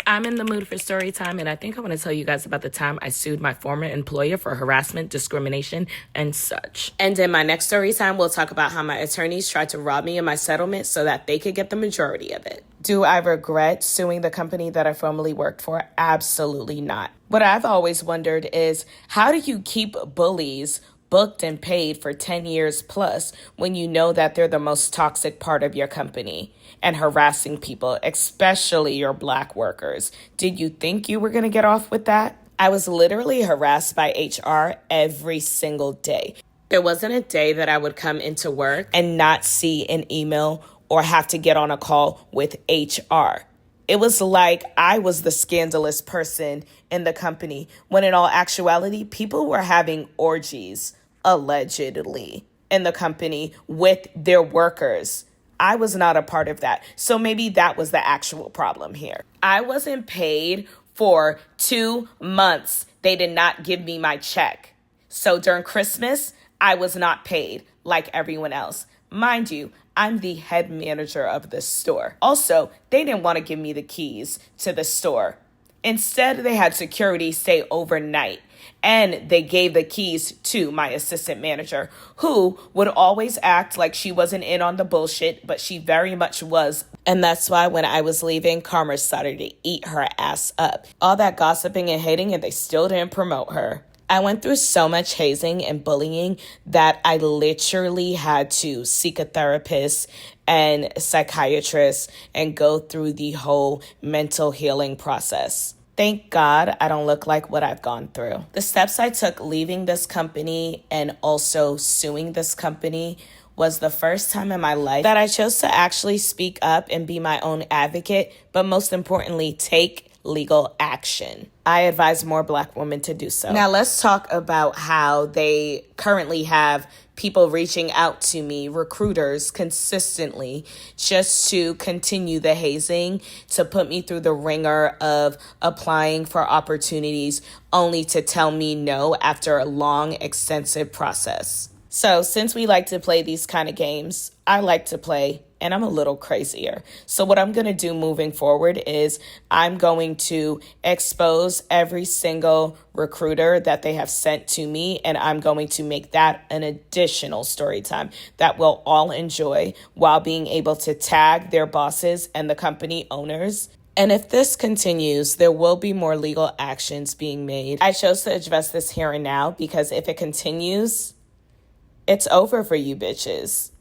I'm in the mood for story time, and I think I want to tell you guys about the time I sued my former employer for harassment, discrimination, and such. And in my next story time, we'll talk about how my attorneys tried to rob me of my settlement so that they could get the majority of it. Do I regret suing the company that I formerly worked for? Absolutely not. What I've always wondered is, how do you keep bullies booked and paid for 10 years plus when you know that they're the most toxic part of your company and harassing people, especially your Black workers? Did you think you were going to get off with that? I was literally harassed by HR every single day. There wasn't a day that I would come into work and not see an email or have to get on a call with HR. It was like I was the scandalous person in the company, when in all actuality, people were having orgies, allegedly, in the company with their workers. I was not a part of that. So maybe that was the actual problem here. I wasn't paid for 2 months. They did not give me my check. So during Christmas, I was not paid like everyone else. Mind you, I'm the head manager of the store. Also, they didn't want to give me the keys to the store. Instead, they had security stay overnight, and they gave the keys to my assistant manager, who would always act like she wasn't in on the bullshit, but she very much was. And that's why when I was leaving, Karma started to eat her ass up. All that gossiping and hating, and they still didn't promote her. I went through so much hazing and bullying that I literally had to seek a therapist and psychiatrist and go through the whole mental healing process. Thank God I don't look like what I've gone through. The steps I took leaving this company and also suing this company was the first time in my life that I chose to actually speak up and be my own advocate, but most importantly, take legal action. I advise more Black women to do so. Now let's talk about how they currently have people reaching out to me, recruiters, consistently just to continue the hazing, to put me through the ringer of applying for opportunities only to tell me no after a long, extensive process. So since we like to play these kind of games, I like to play, and I'm a little crazier. So what I'm going to do moving forward is I'm going to expose every single recruiter that they have sent to me, and I'm going to make that an additional story time that we'll all enjoy while being able to tag their bosses and the company owners. And if this continues, there will be more legal actions being made. I chose to address this here and now because if it continues, it's over for you bitches.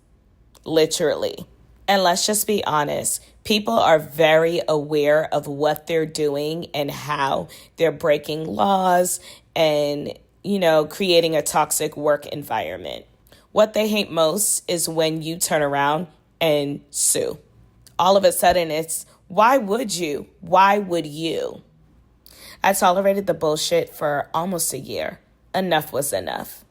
Literally. And let's just be honest, people are very aware of what they're doing and how they're breaking laws and, creating a toxic work environment. What they hate most is when you turn around and sue. All of a sudden, it's, why would you? Why would you? I tolerated the bullshit for almost a year. Enough was enough.